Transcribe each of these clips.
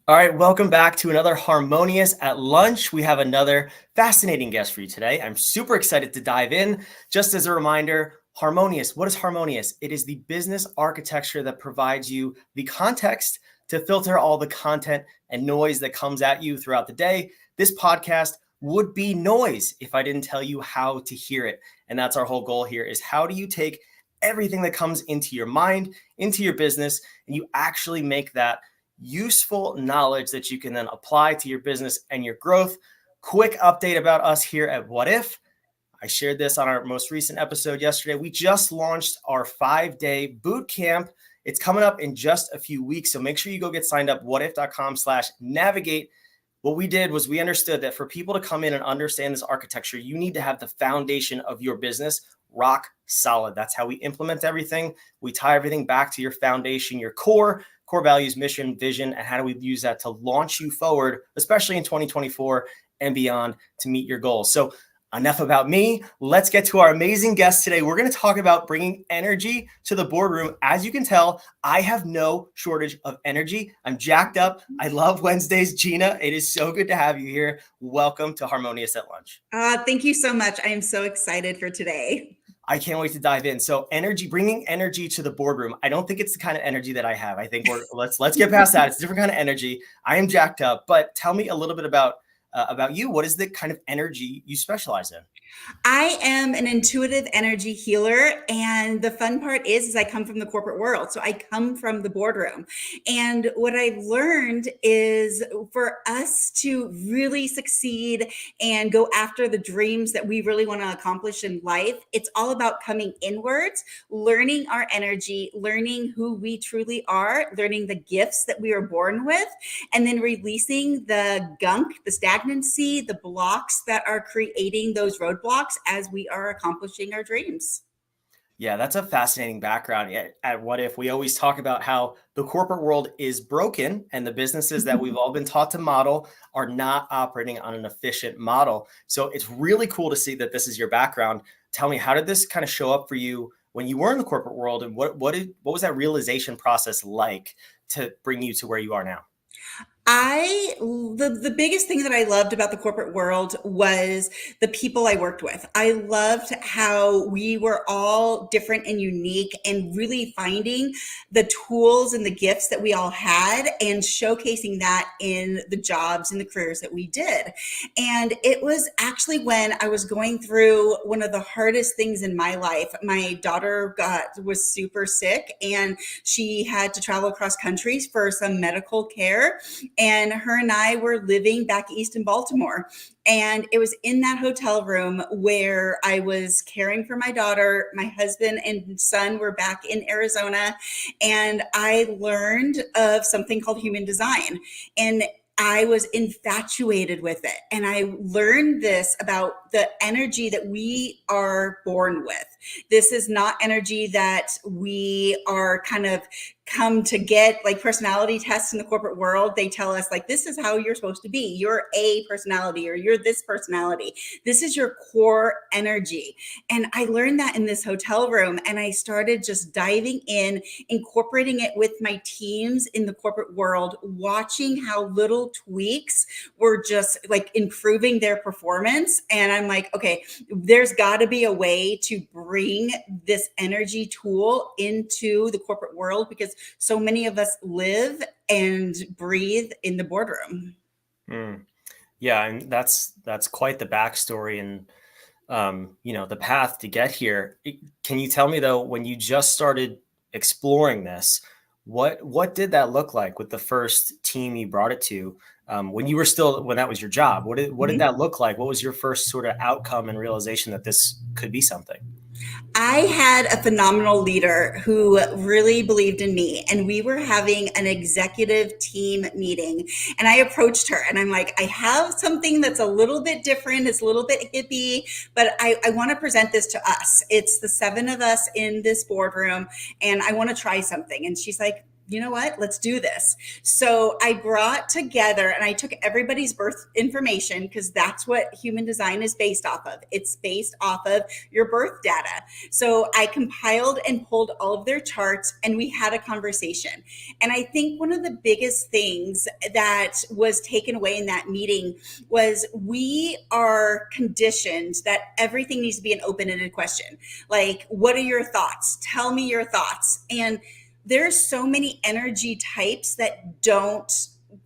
All right, welcome back to another Harmonious at Lunch. We have another fascinating guest for you today. I'm super excited to dive in. Just as a reminder, Harmonious, what is Harmonious? It is the business architecture that provides you the context to filter all the content and noise that comes at you throughout the day. This podcast would be noise if I didn't tell you how to hear it. And that's our whole goal here is how do you take everything that comes into your mind, into your business, and you actually make that useful knowledge that you can then apply to your business and your growth. Quick update about us here at What If. I shared this on our most recent episode yesterday. We just launched our 5-day boot camp. It's coming up in just a few weeks. So make sure you go get signed up, whatif.com/navigate. What we did was we understood that for people to come in and understand this architecture, you need to have the foundation of your business rock solid. That's how we implement everything. We tie everything back to your foundation, your core values, mission, vision, and how do we use that to launch you forward, especially in 2024 and beyond, to meet your goals. So enough about me. Let's get to our amazing guest today. We're going to talk about bringing energy to the boardroom. As you can tell, I have no shortage of energy. I'm jacked up. I love Wednesdays. Gina, it is so good to have you here. Welcome to Harmonious at Lunch. Thank you so much. I am so excited for today. I can't wait to dive in. So energy, bringing energy to the boardroom. I don't think it's the kind of energy that I have. I think let's get past that. It's a different kind of energy. I am jacked up, but tell me a little bit about you. What is the kind of energy you specialize in? I am an intuitive energy healer. And the fun part is I come from the corporate world. So I come from the boardroom. And what I've learned is for us to really succeed and go after the dreams that we really want to accomplish in life, it's all about coming inwards, learning our energy, learning who we truly are, learning the gifts that we are born with, and then releasing the gunk, the stagnancy, the blocks that are creating those roadblocks as we are accomplishing our dreams. Yeah, that's a fascinating background. At What If, we always talk about how the corporate world is broken and the businesses that we've all been taught to model are not operating on an efficient model. So it's really cool to see that this is your background. Tell me, how did this kind of show up for you when you were in the corporate world, and what was that realization process like to bring you to where you are now? The biggest thing that I loved about the corporate world was the people I worked with. I loved how we were all different and unique, and really finding the tools and the gifts that we all had and showcasing that in the jobs and the careers that we did. And it was actually when I was going through one of the hardest things in my life. My daughter was super sick, and she had to travel across countries for some medical care. And her and I were living back east in Baltimore. And it was in that hotel room where I was caring for my daughter. My husband and son were back in Arizona. And I learned of something called human design. And I was infatuated with it. And I learned this about the energy that we are born with. This is not energy that we are kind of come to get, like personality tests in the corporate world. They tell us like, this is how you're supposed to be. You're a personality, or you're this personality. This is your core energy. And I learned that in this hotel room, and I started just diving in, incorporating it with my teams in the corporate world, watching how little tweaks were just like improving their performance. And I'm like, okay, there's got to be a way to bring this energy tool into the corporate world, because so many of us live and breathe in the boardroom. Yeah, and that's quite the backstory, and the path to get here. Can you tell me though, when you just started exploring this, what did that look like with the first team you brought it to? When that was your job, what did that look like? What was your first sort of outcome and realization that this could be something? I had a phenomenal leader who really believed in me, and we were having an executive team meeting. And I approached her and I'm like, I have something that's a little bit different. It's a little bit hippie, but I want to present this to us. It's the 7 of us in this boardroom, and I want to try something. And she's like, you know what, let's do this. So I brought together and I took everybody's birth information, because that's what human design is based off of. It's based off of your birth data. So I compiled and pulled all of their charts and we had a conversation. And I think one of the biggest things that was taken away in that meeting was we are conditioned that everything needs to be an open-ended question. Like, what are your thoughts? Tell me your thoughts. And there's so many energy types that don't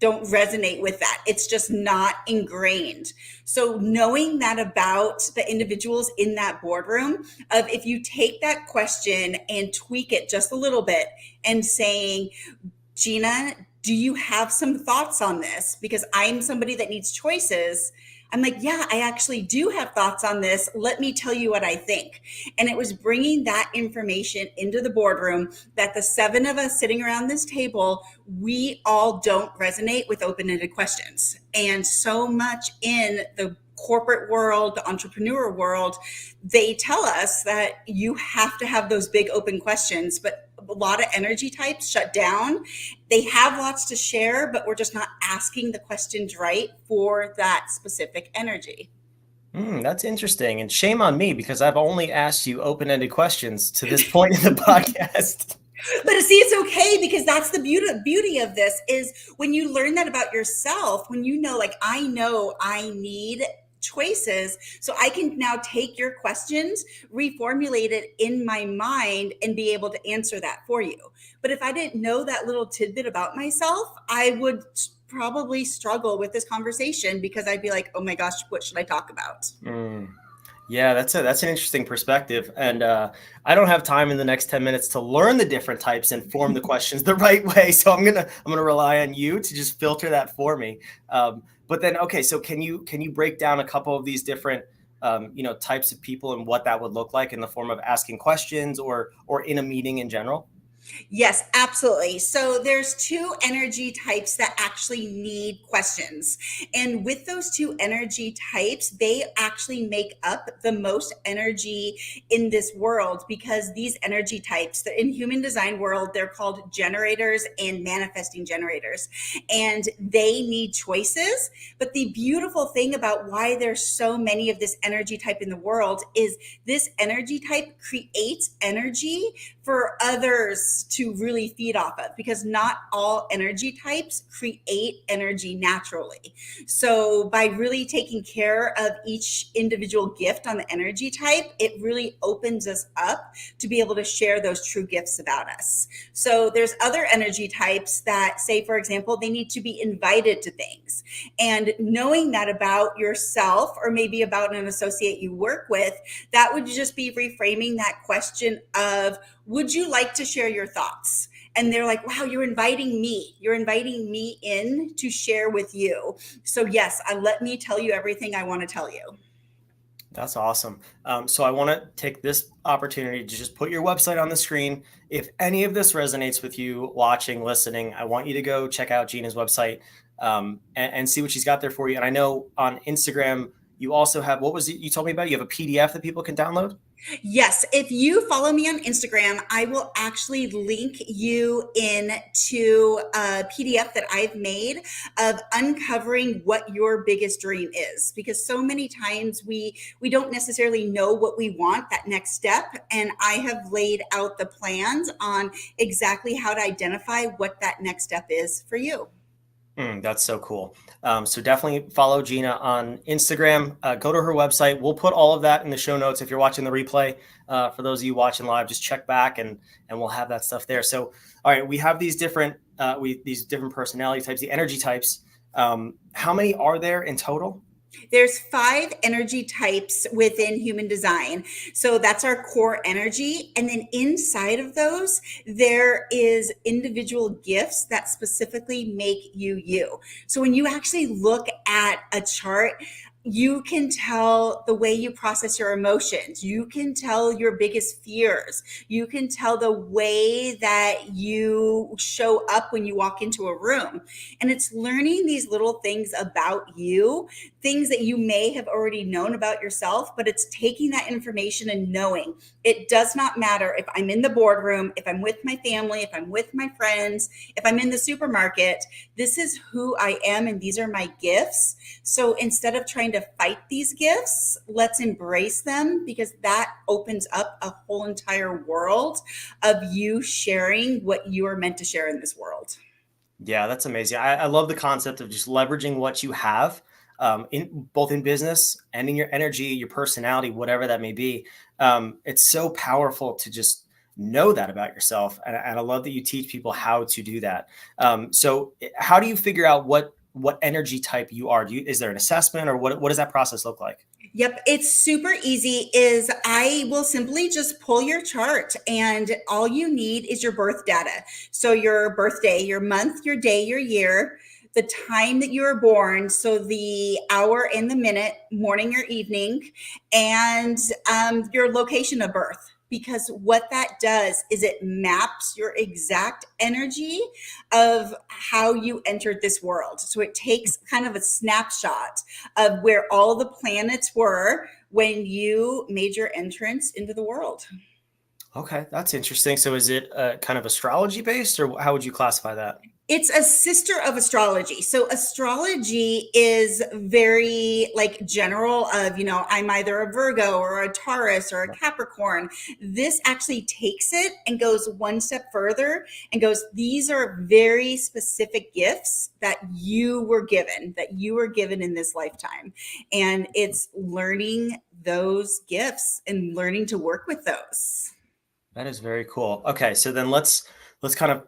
resonate with that. It's just not ingrained. So knowing that about the individuals in that boardroom, of if you take that question and tweak it just a little bit and saying, Gina, do you have some thoughts on this? Because I'm somebody that needs choices. I'm like, yeah, I actually do have thoughts on this. Let me tell you what I think. And it was bringing that information into the boardroom that the 7 of us sitting around this table, we all don't resonate with open-ended questions. And so much in the corporate world, the entrepreneur world, they tell us that you have to have those big open questions, but a lot of energy types shut down. They have lots to share, but we're just not asking the questions right for that specific energy. That's interesting. And shame on me, because I've only asked you open-ended questions to this point in the podcast. But see, it's okay, because that's the beauty of this is when you learn that about yourself, when you know I need choices, so I can now take your questions, reformulate it in my mind, and be able to answer that for you. But if I didn't know that little tidbit about myself, I would probably struggle with this conversation, because I'd be like, oh my gosh, what should I talk about? Yeah, that's an interesting perspective. And I don't have time in the next 10 minutes to learn the different types and form the questions the right way. So I'm gonna rely on you to just filter that for me. But then, okay, so can you break down a couple of these different types of people and what that would look like in the form of asking questions or in a meeting in general? Yes, absolutely. So there's 2 energy types that actually need questions. And with those 2 energy types, they actually make up the most energy in this world, because these energy types, in human design world, they're called generators and manifesting generators. And they need choices. But the beautiful thing about why there's so many of this energy type in the world is this energy type creates energy for others to really feed off of, because not all energy types create energy naturally. So by really taking care of each individual gift on the energy type, it really opens us up to be able to share those true gifts about us. So there's other energy types that say, for example, they need to be invited to things. And knowing that about yourself, or maybe about an associate you work with, that would just be reframing that question of, would you like to share your thoughts? And they're like, wow, you're inviting me in to share with you. So yes, let me tell you everything I want to tell you. That's awesome. So I want to take this opportunity to just put your website on the screen. If any of this resonates with you watching, listening, I want you to go check out Gina's website and see what she's got there for you. And I know on Instagram, you also have, what was it you told me about? You have a PDF that people can download? Yes, if you follow me on Instagram, I will actually link you into a PDF that I've made of uncovering what your biggest dream is. Because so many times we don't necessarily know what we want, that next step. And I have laid out the plans on exactly how to identify what that next step is for you. That's so cool. So definitely follow Gina on Instagram. Go to her website. We'll put all of that in the show notes. If you're watching the replay, for those of you watching live, just check back and we'll have that stuff there. So, all right, we have these different personality types, the energy types. How many are there in total? There's 5 energy types within human design. So that's our core energy. And then inside of those, there is individual gifts that specifically make you you. So when you actually look at a chart, You can tell the way you process your emotions. You can tell your biggest fears. You can tell the way that you show up when you walk into a room. And it's learning these little things about you, things that you may have already known about yourself, but it's taking that information and knowing it does not matter if I'm in the boardroom, if I'm with my family, if I'm with my friends, if I'm in the supermarket. This is who I am, and these are my gifts. So instead of trying to fight these gifts, let's embrace them, because that opens up a whole entire world of you sharing what you are meant to share in this world. Yeah, that's amazing. I love the concept of just leveraging what you have, in both in business and in your energy, your personality, whatever that may be. It's so powerful to just know that about yourself, and I love that you teach people how to do that. So, how do you figure out what energy type you are? Is there an assessment, or what does that process look like? Yep, it's super easy. Is I will simply just pull your chart, and all you need is your birth data. So your birthday, your month, your day, your year, the time that you were born, so the hour and the minute, morning or evening, and your location of birth. Because what that does is it maps your exact energy of how you entered this world. So it takes kind of a snapshot of where all the planets were when you made your entrance into the world. Okay, that's interesting. So, is it kind of astrology based, or how would you classify that? It's a sister of astrology. So astrology is very like general of, I'm either a Virgo or a Taurus or a Capricorn. This actually takes it and goes one step further and goes, these are very specific gifts that you were given in this lifetime. And it's learning those gifts and learning to work with those. That is very cool. Okay, so then let's kind of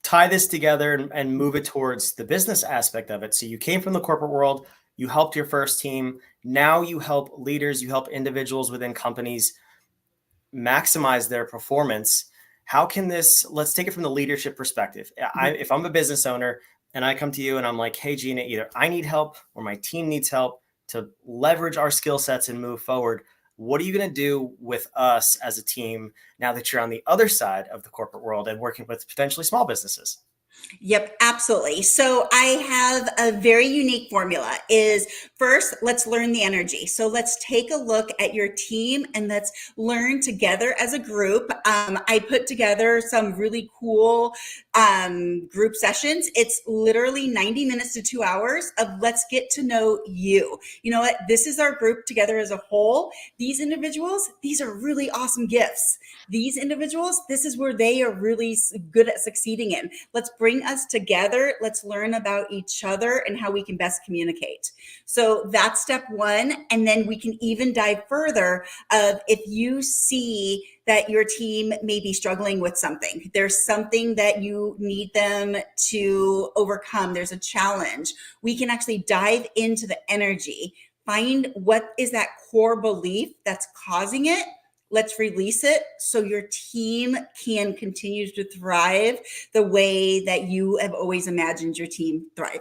tie this together and move it towards the business aspect of it. So you came from the corporate world, you helped your first team. Now you help leaders, you help individuals within companies maximize their performance. How can this, let's take it from the leadership perspective. If I'm a business owner and I come to you and I'm like, hey, Gina, either I need help or my team needs help to leverage our skill sets and move forward. What are you going to do with us as a team now that you're on the other side of the corporate world and working with potentially small businesses? Yep, absolutely. So I have a very unique formula. Is first, let's learn the energy. So let's take a look at your team and let's learn together as a group. I put together some really cool group sessions. It's literally 90 minutes to 2 hours of let's get to know you. You know what? This is our group together as a whole. These individuals, these are really awesome gifts. These individuals, this is where they are really good at succeeding in. Let's bring us together. Let's learn about each other and how we can best communicate. So that's step one. And then we can even dive further of if you see that your team may be struggling with something. There's something that you need them to overcome. There's a challenge. We can actually dive into the energy, find what is that core belief that's causing it. Let's release it so your team can continue to thrive the way that you have always imagined your team thriving.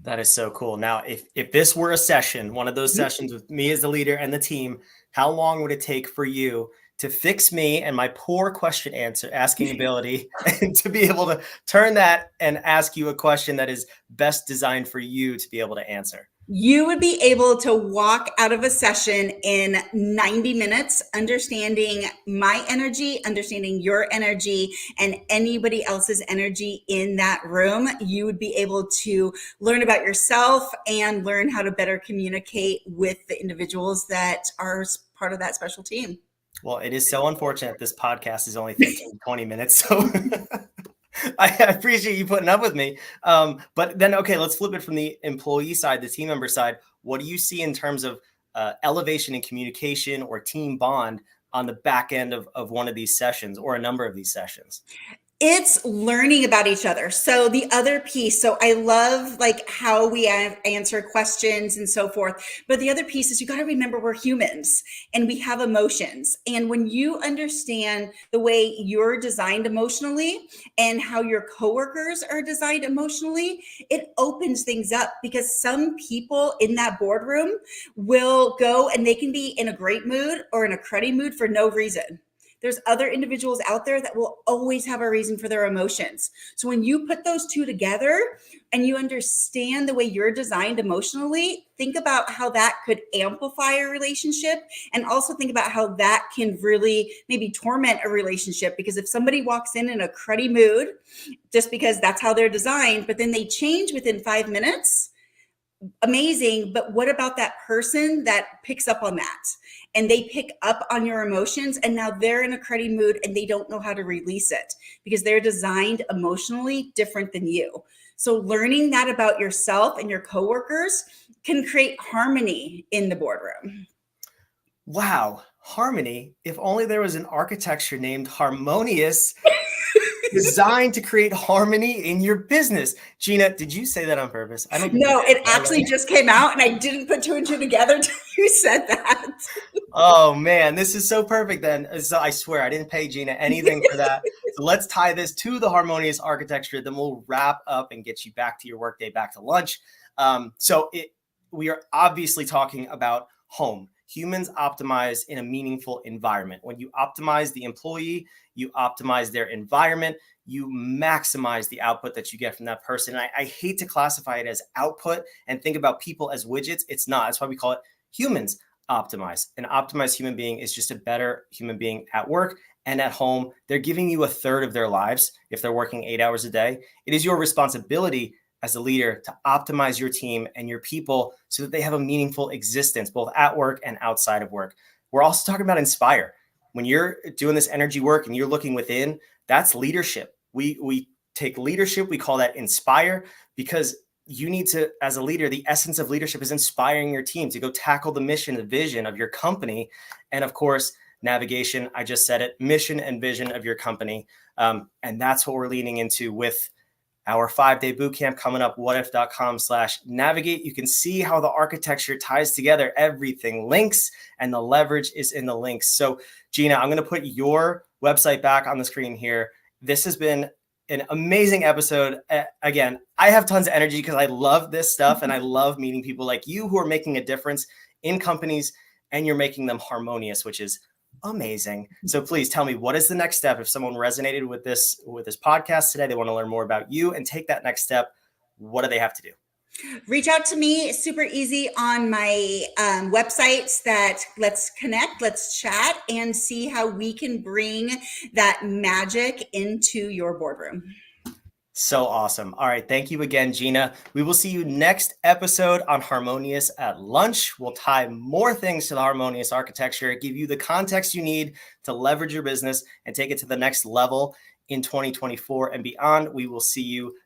That is so cool. Now, if this were a session, one of those Mhm. sessions with me as the leader and the team, how long would it take for you to fix me and my poor question answer asking ability and to be able to turn that and ask you a question that is best designed for you to be able to answer? You would be able to walk out of a session in 90 minutes, understanding my energy, understanding your energy, and anybody else's energy in that room. You would be able to learn about yourself and learn how to better communicate with the individuals that are part of that special team. Well, it is so unfortunate this podcast is only 15, 20 minutes. So I appreciate you putting up with me. But then, okay, let's flip it from the employee side, the team member side. What do you see in terms of elevation in communication or team bond on the back end of one of these sessions or a number of these sessions? It's learning about each other. So the other piece, so I love like how we answer questions and so forth. But the other piece is you got to remember we're humans and we have emotions. And when you understand the way you're designed emotionally and how your coworkers are designed emotionally, it opens things up because some people in that boardroom will go and they can be in a great mood or in a cruddy mood for no reason. There's other individuals out there that will always have a reason for their emotions. So when you put those two together and you understand the way you're designed emotionally, think about how that could amplify a relationship, and also think about how that can really maybe torment a relationship. Because if somebody walks in a cruddy mood, just because that's how they're designed, but then they change within 5 minutes, amazing. But what about that person that picks up on that and they pick up on your emotions and now they're in a cruddy mood and they don't know how to release it because they're designed emotionally different than you. So learning that about yourself and your coworkers can create harmony in the boardroom. Wow. Harmony. If only there was an architecture named Harmonious designed to create harmony in your business. Gina, did you say that on purpose? I don't think No, you did. it actually just came out and I didn't put two and two together until you said that. Oh man, this is so perfect then. So I swear I didn't pay Gina anything for that. So let's tie this to the harmonious architecture. Then we'll wrap up and get you back to your workday, back to lunch. We are obviously talking about home. Humans optimize in a meaningful environment. When you optimize the employee, you optimize their environment, you maximize the output that you get from that person. And I hate to classify it as output and think about people as widgets. It's not. That's why we call it humans optimize. An optimized human being is just a better human being at work and at home. They're giving you a third of their lives if they're working 8 hours a day. It is your responsibility as a leader to optimize your team and your people so that they have a meaningful existence, both at work and outside of work. We're also talking about inspire. When you're doing this energy work and you're looking within, that's leadership. We take leadership, we call that inspire, because you need to, as a leader, the essence of leadership is inspiring your team to go tackle the mission, the vision of your company. And of course, navigation, I just said it, mission and vision of your company. And that's what we're leaning into with our 5-day bootcamp coming up, whatif.com/navigate. You can see how the architecture ties together. Everything links and the leverage is in the links. So Gina, I'm going to put your website back on the screen here. This has been an amazing episode. Again, I have tons of energy because I love this stuff and I love meeting people like you who are making a difference in companies and you're making them harmonious, which is amazing. So please tell me, what is the next step? If someone resonated with this podcast today, they want to learn more about you and take that next step, what do they have to do? Reach out to me. It's super easy on my websites. That let's connect, let's chat, and see how we can bring that magic into your boardroom. So awesome. All right. Thank you again, Gina. We will see you next episode on Harmonious at lunch. We'll tie more things to the harmonious architecture, give you the context you need to leverage your business and take it to the next level in 2024 and beyond. We will see you